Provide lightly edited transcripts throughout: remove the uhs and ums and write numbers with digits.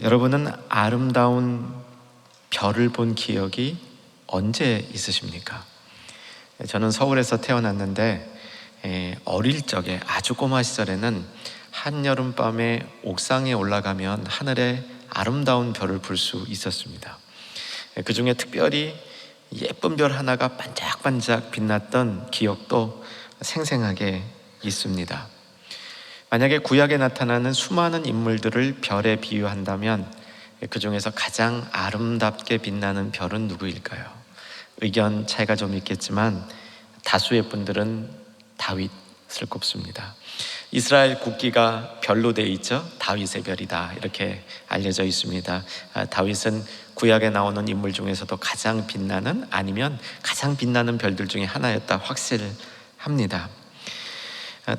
여러분은 아름다운 별을 본 기억이 언제 있으십니까? 저는 서울에서 태어났는데 어릴 적에 아주 꼬마 시절에는 한여름밤에 옥상에 올라가면 하늘에 아름다운 별을 볼 수 있었습니다. 그 중에 특별히 예쁜 별 하나가 반짝반짝 빛났던 기억도 생생하게 있습니다. 만약에 구약에 나타나는 수많은 인물들을 별에 비유한다면 그 중에서 가장 아름답게 빛나는 별은 누구일까요? 의견 차이가 좀 있겠지만 다수의 분들은 다윗을 꼽습니다. 이스라엘 국기가 별로 되어 있죠. 다윗의 별이다 이렇게 알려져 있습니다. 다윗은 구약에 나오는 인물 중에서도 가장 빛나는, 아니면 가장 빛나는 별들 중에 하나였다 확실합니다.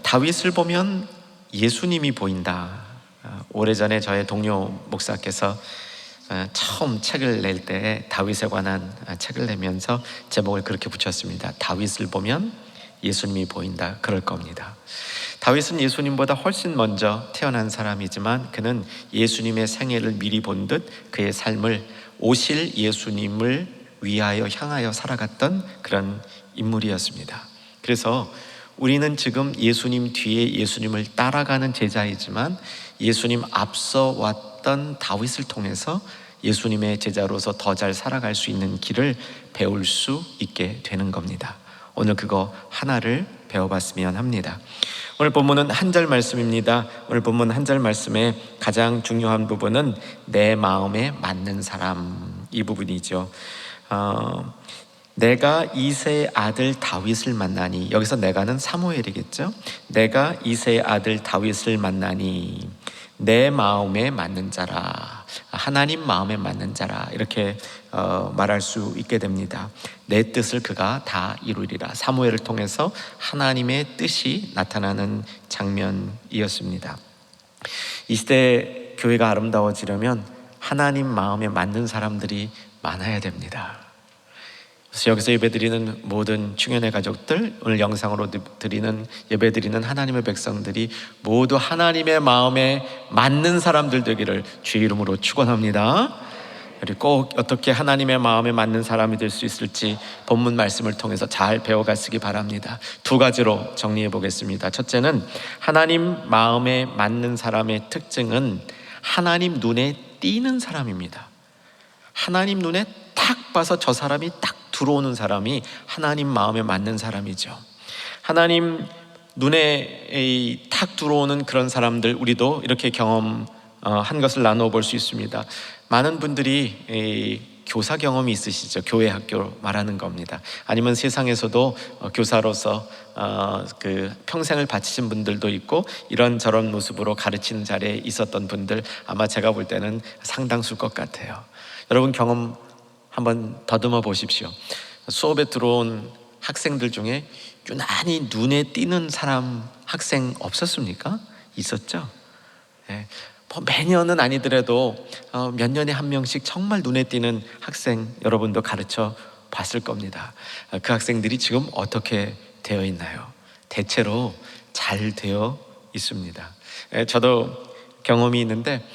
다윗을 보면 예수님이 보인다. 오래전에 저의 동료 목사께서 처음 책을 낼 때 다윗에 관한 책을 내면서 제목을 그렇게 붙였습니다. 다윗을 보면 예수님이 보인다. 그럴 겁니다. 다윗은 예수님보다 훨씬 먼저 태어난 사람이지만 그는 예수님의 생애를 미리 본 듯 그의 삶을 오실 예수님을 위하여 향하여 살아갔던 그런 인물이었습니다. 그래서 우리는 지금 예수님 뒤에 예수님을 따라가는 제자이지만 예수님 앞서 왔던 다윗을 통해서 예수님의 제자로서 더 잘 살아갈 수 있는 길을 배울 수 있게 되는 겁니다. 오늘 그거 하나를 배워봤으면 합니다. 오늘 본문은 한 절 말씀입니다. 오늘 본문 한 절 말씀의 가장 중요한 부분은 내 마음에 맞는 사람, 이 부분이죠. 내가 이새의 아들 다윗을 만나니, 여기서 내가는 사무엘이겠죠. 내가 이새의 아들 다윗을 만나니 내 마음에 맞는 자라, 하나님 마음에 맞는 자라, 이렇게 말할 수 있게 됩니다. 내 뜻을 그가 다 이루리라. 사무엘을 통해서 하나님의 뜻이 나타나는 장면이었습니다. 이 시대 교회가 아름다워지려면 하나님 마음에 맞는 사람들이 많아야 됩니다. 그래서 여기서 예배드리는 모든 충현의 가족들, 오늘 영상으로 드리는 예배드리는 하나님의 백성들이 모두 하나님의 마음에 맞는 사람들 되기를 주의 이름으로 축원합니다. 그리고 꼭 어떻게 하나님의 마음에 맞는 사람이 될 수 있을지 본문 말씀을 통해서 잘 배워갔으기 바랍니다. 두 가지로 정리해 보겠습니다. 첫째는 하나님 마음에 맞는 사람의 특징은 하나님 눈에 띄는 사람입니다. 하나님 눈에 딱 봐서 저 사람이 딱 들어오는 사람이 하나님 마음에 맞는 사람이죠. 하나님 눈에 탁 들어오는 그런 사람들, 우리도 이렇게 경험한 것을 나누어 볼 수 있습니다. 많은 분들이 교사 경험이 있으시죠. 교회 학교 말하는 겁니다. 아니면 세상에서도 교사로서 그 평생을 바치신 분들도 있고 이런저런 모습으로 가르치는 자리에 있었던 분들, 아마 제가 볼 때는 상당수일 것 같아요. 여러분 경험 한번 더듬어 보십시오. 수업에 들어온 학생들 중에 유난히 눈에 띄는 사람, 학생 없었습니까? 있었죠? 네. 뭐 매년은 아니더라도 몇 년에 한 명씩 정말 눈에 띄는 학생 여러분도 가르쳐 봤을 겁니다. 그 학생들이 지금 어떻게 되어 있나요? 대체로 잘 되어 있습니다. 저도 경험이 있는데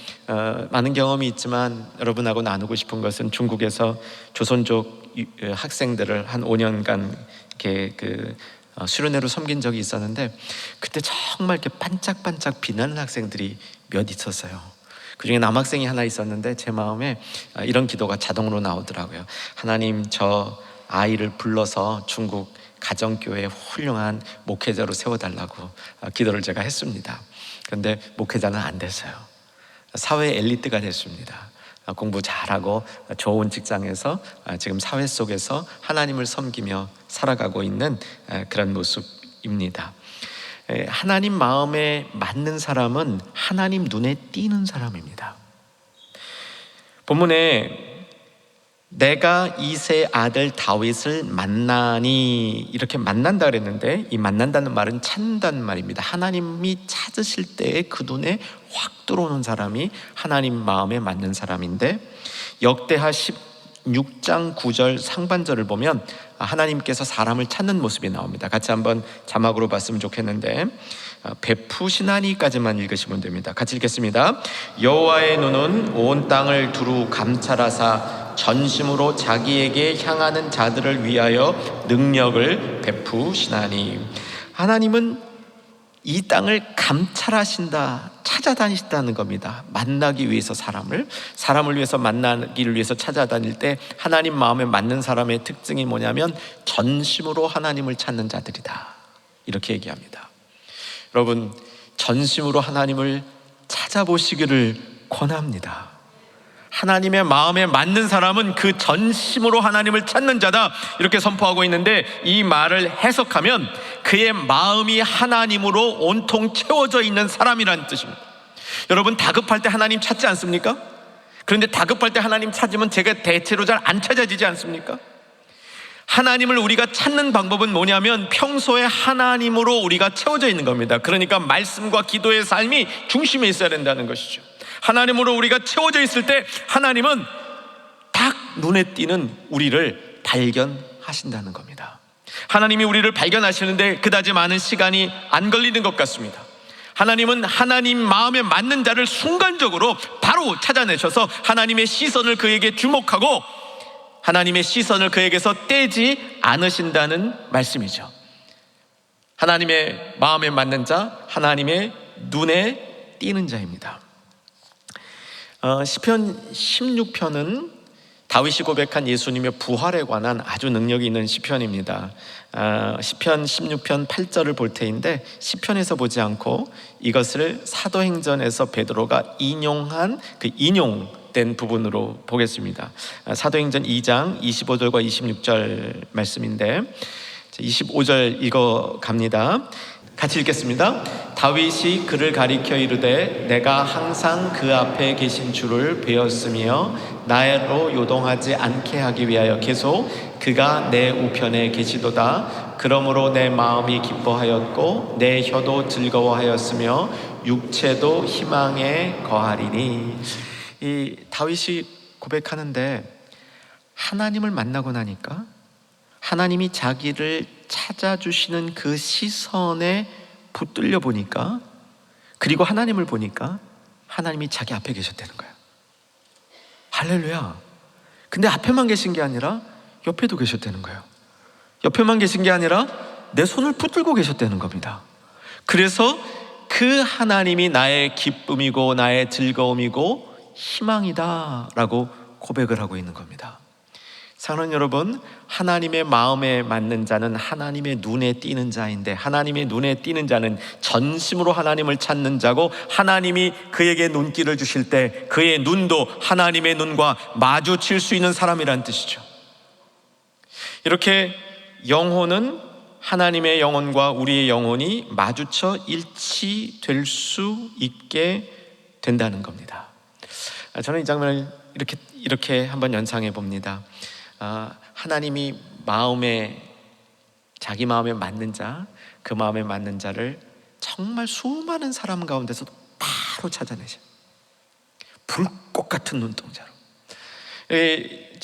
많은 경험이 있지만 여러분하고 나누고 싶은 것은 중국에서 조선족 학생들을 한 5년간 이렇게 수련회로 섬긴 적이 있었는데 그때 정말 이렇게 반짝반짝 빛나는 학생들이 몇 있었어요. 그 중에 남학생이 하나 있었는데 제 마음에 이런 기도가 자동으로 나오더라고요. 하나님, 저 아이를 불러서 중국 가정교회 훌륭한 목회자로 세워달라고 기도를 제가 했습니다. 그런데 목회자는 안 됐어요. 사회 엘리트가 됐습니다. 공부 잘하고 좋은 직장에서 지금 사회 속에서 하나님을 섬기며 살아가고 있는 그런 모습입니다. 하나님 마음에 맞는 사람은 하나님 눈에 띄는 사람입니다. 본문에 내가 이새의 아들 다윗을 만나니, 이렇게 만난다 그랬는데 이 만난다는 말은 찾는다는 말입니다. 하나님이 찾으실 때에 그 눈에 확 들어오는 사람이 하나님 마음에 맞는 사람인데, 역대하 16장 9절 상반절을 보면 하나님께서 사람을 찾는 모습이 나옵니다. 같이 한번 자막으로 봤으면 좋겠는데 베푸시나니까지만 읽으시면 됩니다. 같이 읽겠습니다. 여호와의 눈은 온 땅을 두루 감찰하사 전심으로 자기에게 향하는 자들을 위하여 능력을 베푸시나니. 하나님은 이 땅을 감찰하신다, 찾아다니신다는 겁니다. 만나기 위해서 사람을 위해서 만나기를 위해서 찾아다닐 때 하나님 마음에 맞는 사람의 특징이 뭐냐면 전심으로 하나님을 찾는 자들이다, 이렇게 얘기합니다. 여러분, 전심으로 하나님을 찾아보시기를 권합니다. 하나님의 마음에 맞는 사람은 그 전심으로 하나님을 찾는 자다, 이렇게 선포하고 있는데, 이 말을 해석하면 그의 마음이 하나님으로 온통 채워져 있는 사람이라는 뜻입니다. 여러분, 다급할 때 하나님 찾지 않습니까? 그런데 다급할 때 하나님 찾으면 제가 대체로 잘 안 찾아지지 않습니까? 하나님을 우리가 찾는 방법은 뭐냐면 평소에 하나님으로 우리가 채워져 있는 겁니다. 그러니까 말씀과 기도의 삶이 중심에 있어야 된다는 것이죠. 하나님으로 우리가 채워져 있을 때 하나님은 딱 눈에 띄는 우리를 발견하신다는 겁니다. 하나님이 우리를 발견하시는데 그다지 많은 시간이 안 걸리는 것 같습니다. 하나님은 하나님 마음에 맞는 자를 순간적으로 바로 찾아내셔서 하나님의 시선을 그에게 주목하고 하나님의 시선을 그에게서 떼지 않으신다는 말씀이죠. 하나님의 마음에 맞는 자, 하나님의 눈에 띄는 자입니다. 시편 16편은 다윗이 고백한 예수님의 부활에 관한 아주 능력이 있는 시편입니다. 시편 16편 8절을 볼 테인데, 시편에서 보지 않고 이것을 사도행전에서 베드로가 인용한 그 인용된 부분으로 보겠습니다. 사도행전 2장 25절과 26절 말씀인데, 25절 읽어갑니다. 같이 읽겠습니다. 다윗이 그를 가리켜 이르되 내가 항상 그 앞에 계신 주를 배웠으며 나로 요동하지 않게 하기 위하여 계속 그가 내 우편에 계시도다. 그러므로 내 마음이 기뻐하였고 내 혀도 즐거워하였으며 육체도 희망에 거하리니. 이 다윗이 고백하는데, 하나님을 만나고 나니까 하나님이 자기를 찾아주시는 그 시선에 붙들려 보니까, 그리고 하나님을 보니까 하나님이 자기 앞에 계셨다는 거예요. 할렐루야. 근데 앞에만 계신 게 아니라 옆에도 계셨다는 거예요. 옆에만 계신 게 아니라 내 손을 붙들고 계셨다는 겁니다. 그래서 그 하나님이 나의 기쁨이고 나의 즐거움이고 희망이다 라고 고백을 하고 있는 겁니다. 사랑하는 여러분, 하나님의 마음에 맞는 자는 하나님의 눈에 띄는 자인데, 하나님의 눈에 띄는 자는 전심으로 하나님을 찾는 자고, 하나님이 그에게 눈길을 주실 때 그의 눈도 하나님의 눈과 마주칠 수 있는 사람이란 뜻이죠. 이렇게 영혼은, 하나님의 영혼과 우리의 영혼이 마주쳐 일치될 수 있게 된다는 겁니다. 저는 이 장면을 이렇게 한번 연상해 봅니다. 하나님이 자기 마음에 맞는 자, 그 마음에 맞는 자를 정말 수많은 사람 가운데서 바로 찾아내셔. 불꽃 같은 눈동자로.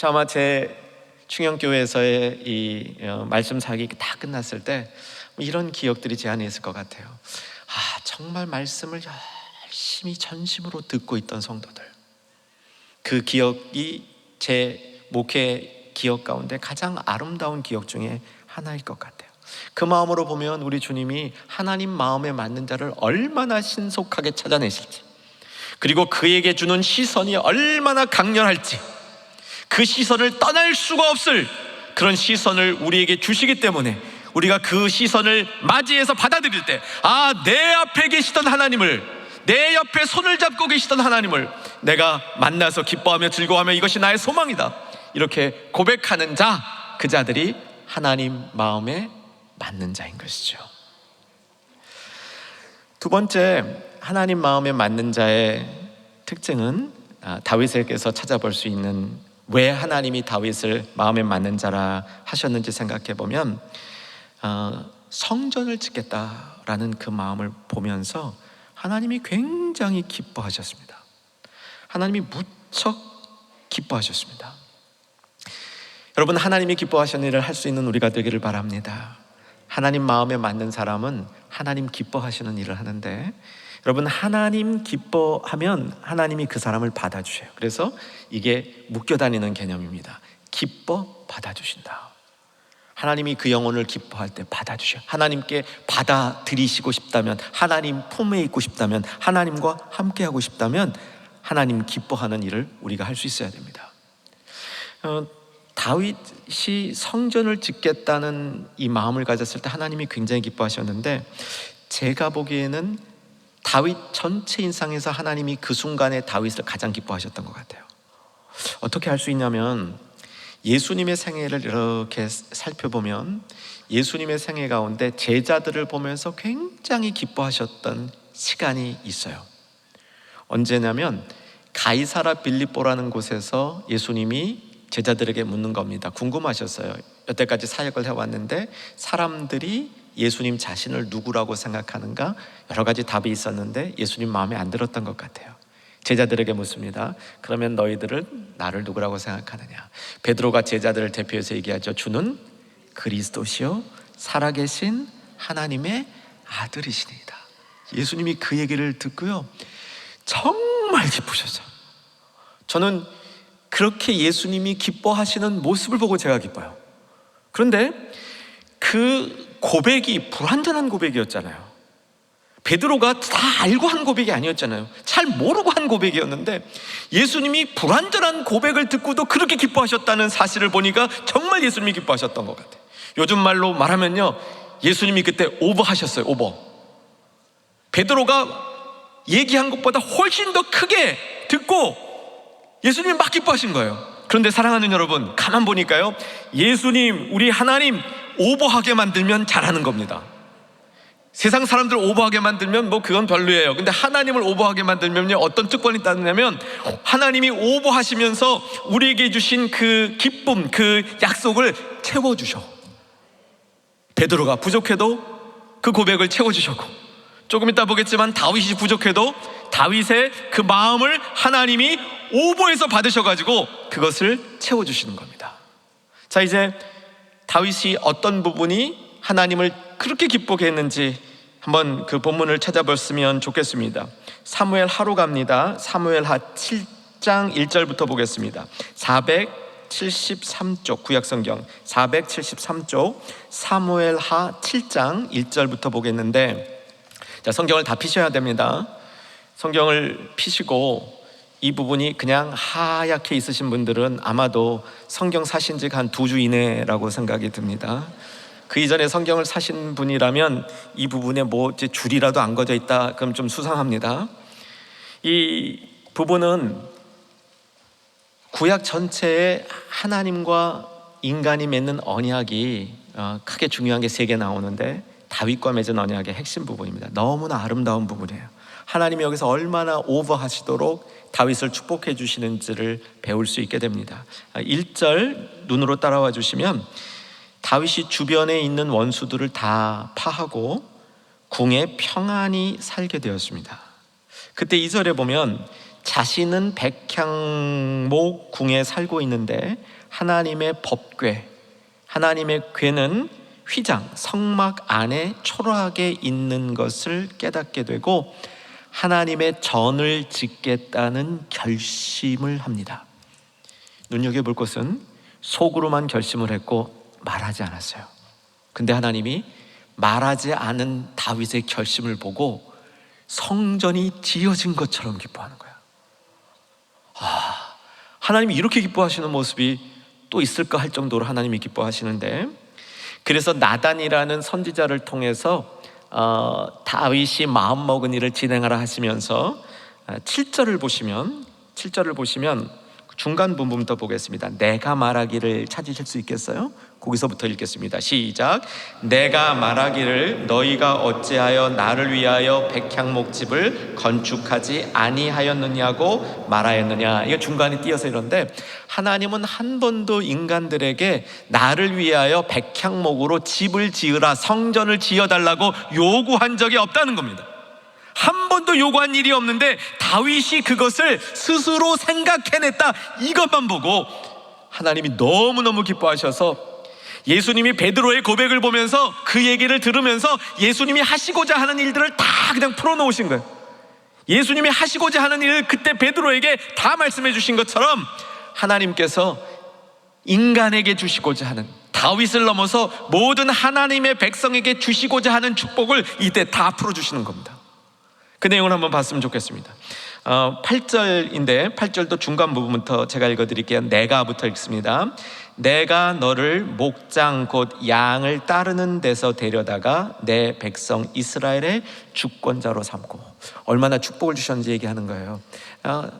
아마 제 충영교회에서의 이 말씀 사역이 다 끝났을 때 이런 기억들이 제 안에 있을 것 같아요. 정말 말씀을 열심히 전심으로 듣고 있던 성도들, 그 기억이 제 목회 기억 가운데 가장 아름다운 기억 중에 하나일 것 같아요. 그 마음으로 보면 우리 주님이 하나님 마음에 맞는 자를 얼마나 신속하게 찾아내실지, 그리고 그에게 주는 시선이 얼마나 강렬할지, 그 시선을 떠날 수가 없을 그런 시선을 우리에게 주시기 때문에 우리가 그 시선을 맞이해서 받아들일 때, 내 앞에 계시던 하나님을, 내 옆에 손을 잡고 계시던 하나님을 내가 만나서 기뻐하며 즐거워하며 이것이 나의 소망이다, 이렇게 고백하는 자, 그 자들이 하나님 마음에 맞는 자인 것이죠. 두 번째, 하나님 마음에 맞는 자의 특징은 다윗에게서 찾아볼 수 있는, 왜 하나님이 다윗을 마음에 맞는 자라 하셨는지 생각해 보면, 성전을 짓겠다라는 그 마음을 보면서 하나님이 굉장히 기뻐하셨습니다. 하나님이 무척 기뻐하셨습니다. 여러분, 하나님이 기뻐하시는 일을 할 수 있는 우리가 되기를 바랍니다. 하나님 마음에 맞는 사람은 하나님 기뻐하시는 일을 하는데, 여러분, 하나님 기뻐하면 하나님이 그 사람을 받아주셔요. 그래서 이게 묶여다니는 개념입니다. 기뻐 받아주신다. 하나님이 그 영혼을 기뻐할 때 받아주셔요. 하나님께 받아들이시고 싶다면, 하나님 품에 있고 싶다면, 하나님과 함께하고 싶다면 하나님 기뻐하는 일을 우리가 할 수 있어야 됩니다. 다윗이 성전을 짓겠다는 이 마음을 가졌을 때 하나님이 굉장히 기뻐하셨는데, 제가 보기에는 다윗 전체 인상에서 하나님이 그 순간에 다윗을 가장 기뻐하셨던 것 같아요. 어떻게 할 수 있냐면, 예수님의 생애를 이렇게 살펴보면 예수님의 생애 가운데 제자들을 보면서 굉장히 기뻐하셨던 시간이 있어요. 언제냐면 가이사라 빌립보라는 곳에서 예수님이 제자들에게 묻는 겁니다. 궁금하셨어요. 여태까지 사역을 해왔는데 사람들이 예수님 자신을 누구라고 생각하는가? 여러 가지 답이 있었는데 예수님 마음에 안 들었던 것 같아요. 제자들에게 묻습니다. 그러면 너희들은 나를 누구라고 생각하느냐? 베드로가 제자들을 대표해서 얘기하죠. 주는 그리스도시요 살아계신 하나님의 아들이시니이다. 예수님이 그 얘기를 듣고요, 정말 기쁘셨어요. 저는 그렇게 예수님이 기뻐하시는 모습을 보고 제가 기뻐요. 그런데 그 고백이 불완전한 고백이었잖아요. 베드로가 다 알고 한 고백이 아니었잖아요. 잘 모르고 한 고백이었는데 예수님이 불완전한 고백을 듣고도 그렇게 기뻐하셨다는 사실을 보니까 정말 예수님이 기뻐하셨던 것 같아요. 요즘 말로 말하면요, 예수님이 그때 오버하셨어요. 오버. 베드로가 얘기한 것보다 훨씬 더 크게 듣고 예수님이 막 기뻐하신 거예요. 그런데 사랑하는 여러분, 가만 보니까요, 예수님, 우리 하나님 오버하게 만들면 잘하는 겁니다. 세상 사람들 오버하게 만들면 뭐 그건 별로예요. 근데 하나님을 오버하게 만들면요, 어떤 특권이 있다냐면 하나님이 오버하시면서 우리에게 주신 그 기쁨, 그 약속을 채워주셔. 베드로가 부족해도 그 고백을 채워주셨고, 조금 이따 보겠지만 다윗이 부족해도 다윗의 그 마음을 하나님이 오버해서 받으셔가지고 그것을 채워주시는 겁니다. 자, 이제 다윗이 어떤 부분이 하나님을 그렇게 기쁘게 했는지 한번 그 본문을 찾아봤으면 좋겠습니다. 사무엘 하로 갑니다. 사무엘 하 7장 1절부터 보겠습니다. 473쪽 구약성경 473쪽 사무엘 하 7장 1절부터 보겠는데, 자, 성경을 다 피셔야 됩니다. 성경을 피시고 이 부분이 그냥 하얗게 있으신 분들은 아마도 성경 사신 지 한 2주 이내라고 생각이 듭니다. 그 이전에 성경을 사신 분이라면 이 부분에 뭐 줄이라도 안 거져 있다 그럼 좀 수상합니다. 이 부분은 구약 전체에 하나님과 인간이 맺는 언약이 크게 중요한 게 3개 나오는데, 다윗과 맺은 언약의 핵심 부분입니다. 너무나 아름다운 부분이에요. 하나님이 여기서 얼마나 오버하시도록 다윗을 축복해 주시는지를 배울 수 있게 됩니다. 1절 눈으로 따라와 주시면, 다윗이 주변에 있는 원수들을 다 파하고 궁에 평안히 살게 되었습니다. 그때 2절에 보면 자신은 백향목 궁에 살고 있는데 하나님의 법궤, 하나님의 궤는 휘장, 성막 안에 초라하게 있는 것을 깨닫게 되고 하나님의 전을 짓겠다는 결심을 합니다. 눈여겨볼 것은 속으로만 결심을 했고 말하지 않았어요. 근데 하나님이 말하지 않은 다윗의 결심을 보고 성전이 지어진 것처럼 기뻐하는 거야. 하나님이 이렇게 기뻐하시는 모습이 또 있을까 할 정도로 하나님이 기뻐하시는데, 그래서 나단이라는 선지자를 통해서 다윗이 마음먹은 일을 진행하라 하시면서 7절을 보시면 중간 부분부터 보겠습니다. 내가 말하기를 찾으실 수 있겠어요? 거기서부터 읽겠습니다. 시작. 내가 말하기를 너희가 어찌하여 나를 위하여 백향목집을 건축하지 아니하였느냐고 말하였느냐. 이게 중간에 띄어서 이런데, 하나님은 한 번도 인간들에게 나를 위하여 백향목으로 집을 지으라, 성전을 지어달라고 요구한 적이 없다는 겁니다. 한 번도 요구한 일이 없는데 다윗이 그것을 스스로 생각해냈다, 이것만 보고 하나님이 너무너무 기뻐하셔서 예수님이 베드로의 고백을 보면서 그 얘기를 들으면서 예수님이 하시고자 하는 일들을 다 그냥 풀어놓으신 거예요. 예수님이 하시고자 하는 일을 그때 베드로에게 다 말씀해 주신 것처럼 하나님께서 인간에게 주시고자 하는, 다윗을 넘어서 모든 하나님의 백성에게 주시고자 하는 축복을 이때 다 풀어주시는 겁니다. 그 내용을 한번 봤으면 좋겠습니다. 8절인데 8절도 중간 부분부터 제가 읽어드릴게요. 내가부터 읽습니다. 내가 너를 목장 곧 양을 따르는 데서 데려다가 내 백성 이스라엘의 주권자로 삼고. 얼마나 축복을 주셨는지 얘기하는 거예요.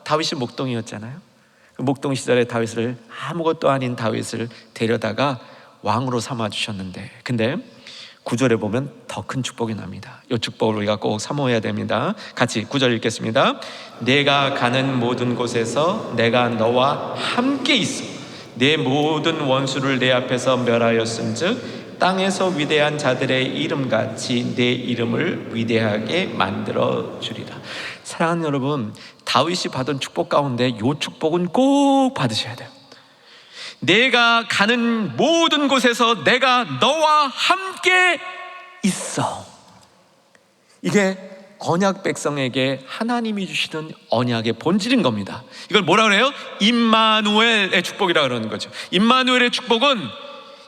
다윗이 목동이었잖아요. 그 목동 시절에 다윗을, 아무것도 아닌 다윗을 데려다가 왕으로 삼아주셨는데, 근데 9절에 보면 더 큰 축복이 납니다. 이 축복을 우리가 꼭 사모해야 됩니다. 같이 9절 읽겠습니다. 내가 가는 모든 곳에서 내가 너와 함께 있어 내 모든 원수를 내 앞에서 멸하였은즉 땅에서 위대한 자들의 이름같이 내 이름을 위대하게 만들어 주리라. 사랑하는 여러분, 다윗이 받은 축복 가운데 이 축복은 꼭 받으셔야 돼요. 내가 가는 모든 곳에서 내가 너와 함께 있어. 이게 언약 백성에게 하나님이 주시는 언약의 본질인 겁니다. 이걸 뭐라 그래요? 임마누엘의 축복이라 그러는 거죠. 임마누엘의 축복은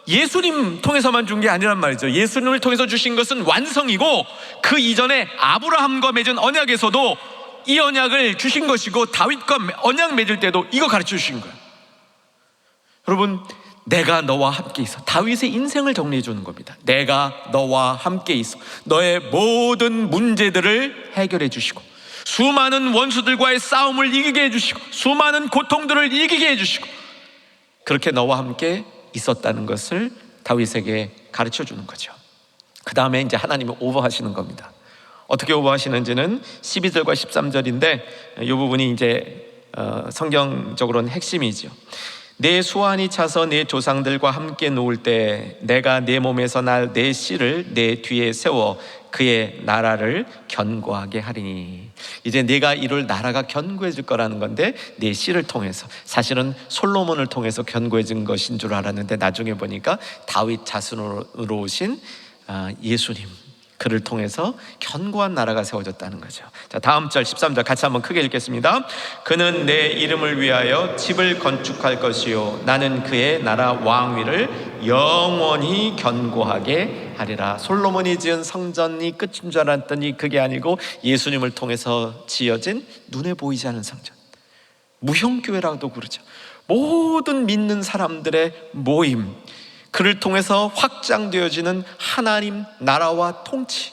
예수님 통해서만 준 게 아니란 말이죠. 예수님을 통해서 주신 것은 완성이고, 그 이전에 아브라함과 맺은 언약에서도 이 언약을 주신 것이고, 다윗과 언약 맺을 때도 이거 가르쳐 주신 거예요. 여러분, 내가 너와 함께 있어. 다윗의 인생을 정리해 주는 겁니다. 내가 너와 함께 있어. 너의 모든 문제들을 해결해 주시고, 수많은 원수들과의 싸움을 이기게 해주시고, 수많은 고통들을 이기게 해주시고, 그렇게 너와 함께 있었다는 것을 다윗에게 가르쳐 주는 거죠. 그 다음에 이제 하나님이 오버하시는 겁니다. 어떻게 오버하시는지는 12절과 13절인데 이 부분이 이제 성경적으로는 핵심이죠. 내 수완이 차서 내 조상들과 함께 놓을 때 내가 내 몸에서 날 내 씨를 내 뒤에 세워 그의 나라를 견고하게 하리니. 이제 내가 이룰 나라가 견고해질 거라는 건데, 내 씨를 통해서, 사실은 솔로몬을 통해서 견고해진 것인 줄 알았는데 나중에 보니까 다윗 자손으로 오신 예수님, 그를 통해서 견고한 나라가 세워졌다는 거죠. 자, 다음 절 13절 같이 한번 크게 읽겠습니다. 그는 내 이름을 위하여 집을 건축할 것이요 나는 그의 나라 왕위를 영원히 견고하게 하리라. 솔로몬이 지은 성전이 끝인 줄 알았더니 그게 아니고 예수님을 통해서 지어진 눈에 보이지 않는 성전, 무형교회라고도 그러죠. 모든 믿는 사람들의 모임, 그를 통해서 확장되어지는 하나님 나라와 통치,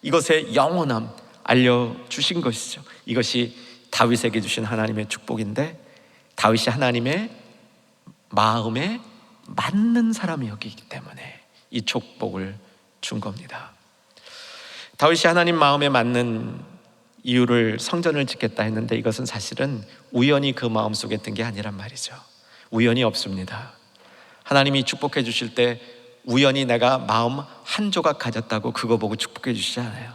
이것의 영원함 알려주신 것이죠. 이것이 다윗에게 주신 하나님의 축복인데, 다윗이 하나님의 마음에 맞는 사람이었기 때문에 이 축복을 준 겁니다. 다윗이 하나님 마음에 맞는 이유를 성전을 짓겠다 했는데, 이것은 사실은 우연히 그 마음속에 든 게 아니란 말이죠. 우연이 없습니다. 하나님이 축복해 주실 때 우연히 내가 마음 한 조각 가졌다고 그거 보고 축복해 주시지 않아요.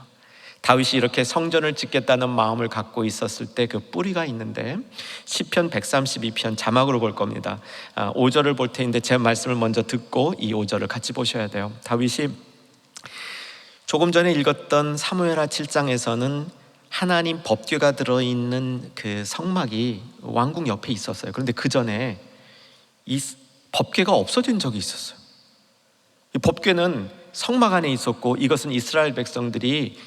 다윗이 이렇게 성전을 짓겠다는 마음을 갖고 있었을 때 그 뿌리가 있는데, 시편 132편 자막으로 볼 겁니다. 5절을 볼 테는데 제 말씀을 먼저 듣고 이 5절을 같이 보셔야 돼요. 다윗이 조금 전에 읽었던 사무엘하 7장에서는 하나님 법궤가 들어있는 그 성막이 왕궁 옆에 있었어요. 그런데 그 전에 이 법궤가 없어진 적이 있었어요. 이 법궤는 성막 안에 있었고, 이것은 이스라엘 백성들이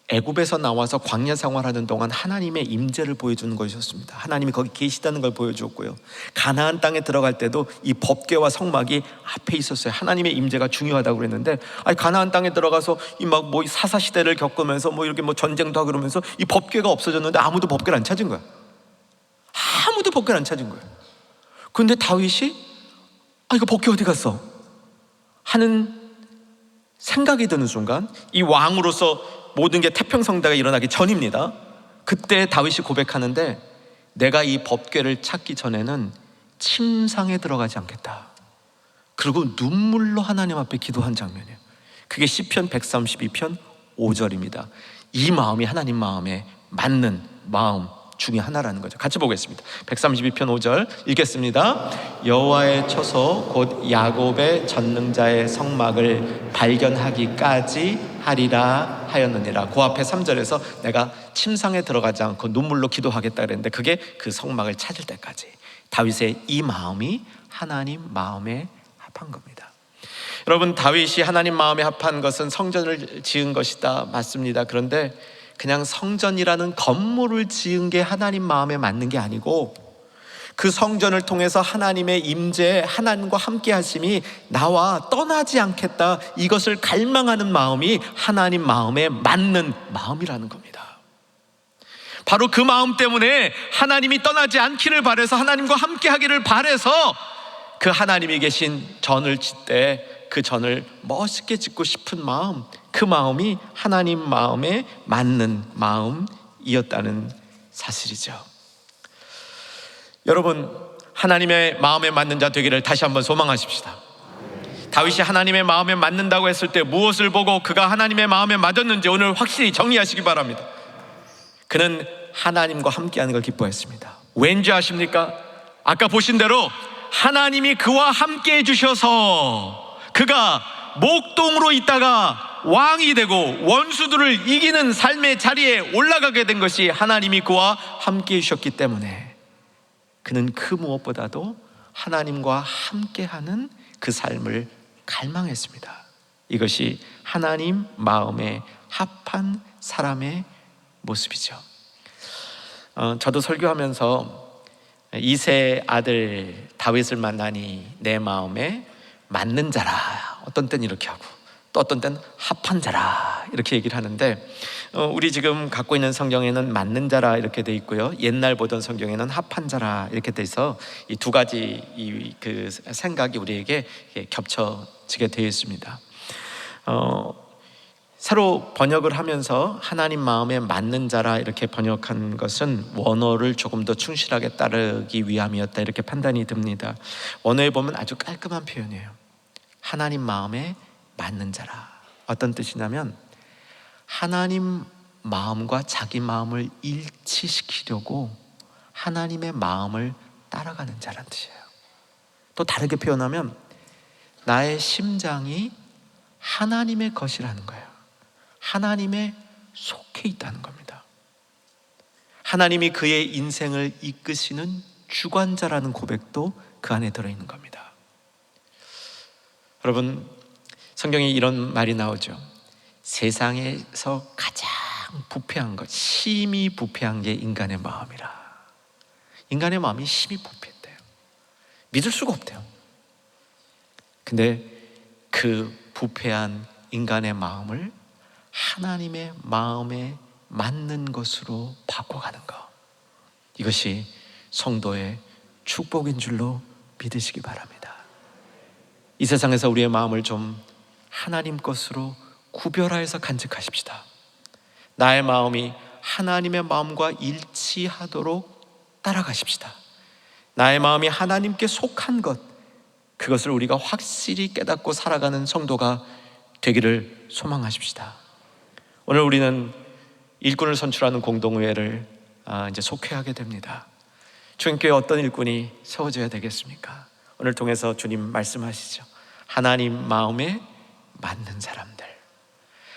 애굽에서 나와서 광야 생활하는 동안 하나님의 임재를 보여주는 것이었습니다. 하나님이 거기 계시다는 걸 보여주었고요, 가나안 땅에 들어갈 때도 이 법궤와 성막이 앞에 있었어요. 하나님의 임재가 중요하다고 그랬는데, 아니 가나안 땅에 들어가서 이 막 뭐 사사 시대를 겪으면서 뭐 이렇게 뭐 전쟁도 하고 그러면서 이 법궤가 없어졌는데 아무도 법궤를 안 찾은 거야. 아무도 법궤를 안 찾은 거예요. 그런데 다윗이 이거 법궤 어디 갔어? 하는 생각이 드는 순간, 이 왕으로서 모든 게 태평성대가 일어나기 전입니다. 그때 다윗이 고백하는데, 내가 이 법궤를 찾기 전에는 침상에 들어가지 않겠다. 그리고 눈물로 하나님 앞에 기도한 장면이에요. 그게 시편 132편 5절입니다. 이 마음이 하나님 마음에 맞는 마음, 중에 하나라는 거죠. 같이 보겠습니다. 132편 5절 읽겠습니다. 여호와의 처소 곧 야곱의 전능자의 성막을 발견하기까지 하리라 하였느니라. 그 앞에 3절에서 내가 침상에 들어가지 않고 눈물로 기도하겠다 그랬는데 그게 그 성막을 찾을 때까지. 다윗의 이 마음이 하나님 마음에 합한 겁니다. 여러분, 다윗이 하나님 마음에 합한 것은 성전을 지은 것이다, 맞습니다. 그런데 그냥 성전이라는 건물을 지은 게 하나님 마음에 맞는 게 아니고 그 성전을 통해서 하나님의 임재, 하나님과 함께 하심이 나와 떠나지 않겠다, 이것을 갈망하는 마음이 하나님 마음에 맞는 마음이라는 겁니다. 바로 그 마음 때문에 하나님이 떠나지 않기를 바라서, 하나님과 함께 하기를 바라서 그 하나님이 계신 전을 짓되 그 전을 멋있게 짓고 싶은 마음, 그 마음이 하나님 마음에 맞는 마음이었다는 사실이죠. 여러분, 하나님의 마음에 맞는 자 되기를 다시 한번 소망하십시다. 다윗이 하나님의 마음에 맞는다고 했을 때 무엇을 보고 그가 하나님의 마음에 맞았는지 오늘 확실히 정리하시기 바랍니다. 그는 하나님과 함께하는 걸 기뻐했습니다. 왠지 아십니까? 아까 보신 대로 하나님이 그와 함께 해주셔서 그가 목동으로 있다가 왕이 되고 원수들을 이기는 삶의 자리에 올라가게 된 것이 하나님이 그와 함께 해주셨기 때문에 그는 그 무엇보다도 하나님과 함께하는 그 삶을 갈망했습니다. 이것이 하나님 마음에 합한 사람의 모습이죠. 저도 설교하면서 이새의 아들 다윗을 만나니 내 마음에 맞는 자라, 어떤 때는 이렇게 하고 또 어떤 때는 합한 자라 이렇게 얘기를 하는데, 우리 지금 갖고 있는 성경에는 맞는 자라 이렇게 돼 있고요, 옛날 보던 성경에는 합한 자라 이렇게 돼 있어 이 두 가지 그 생각이 우리에게 겹쳐지게 되어 있습니다. 새로 번역을 하면서 하나님 마음에 맞는 자라 이렇게 번역한 것은 원어를 조금 더 충실하게 따르기 위함이었다, 이렇게 판단이 듭니다. 원어에 보면 아주 깔끔한 표현이에요. 하나님 마음에 맞는 자라. 어떤 뜻이냐면 하나님 마음과 자기 마음을 일치시키려고 하나님의 마음을 따라가는 자란 뜻이에요. 또 다르게 표현하면 나의 심장이 하나님의 것이라는 거예요. 하나님의 속해 있다는 겁니다. 하나님이 그의 인생을 이끄시는 주관자라는 고백도 그 안에 들어있는 겁니다. 여러분, 성경에 이런 말이 나오죠. 세상에서 가장 부패한 것, 심히 부패한 게 인간의 마음이라. 인간의 마음이 심히 부패했대요. 믿을 수가 없대요. 근데 그 부패한 인간의 마음을 하나님의 마음에 맞는 것으로 바꿔가는 것, 이것이 성도의 축복인 줄로 믿으시기 바랍니다. 이 세상에서 우리의 마음을 좀 하나님 것으로 구별하여서 간직하십시다. 나의 마음이 하나님의 마음과 일치하도록 따라가십시다. 나의 마음이 하나님께 속한 것, 그것을 우리가 확실히 깨닫고 살아가는 성도가 되기를 소망하십시다. 오늘 우리는 일꾼을 선출하는 공동의회를 이제 속회하게 됩니다. 주님께 어떤 일꾼이 세워져야 되겠습니까? 오늘 통해서 주님 말씀하시죠. 하나님 마음에 맞는 사람들.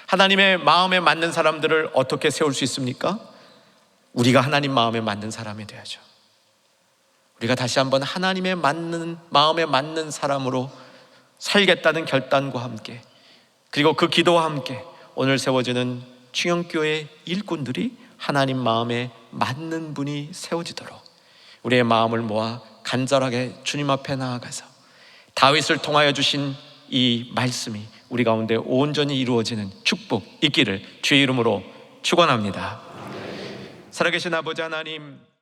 하나님의 마음에 맞는 사람들을 어떻게 세울 수 있습니까? 우리가 하나님 마음에 맞는 사람이 되어야죠. 우리가 다시 한번 하나님의 마음에 맞는 사람으로 살겠다는 결단과 함께, 그리고 그 기도와 함께 오늘 세워지는 충영교회 일꾼들이 하나님 마음에 맞는 분이 세워지도록 우리의 마음을 모아 간절하게 주님 앞에 나아가서 다윗을 통하여 주신 이 말씀이 우리 가운데 온전히 이루어지는 축복 있기를 주의 이름으로 축원합니다. 살아계신 아버지 하나님,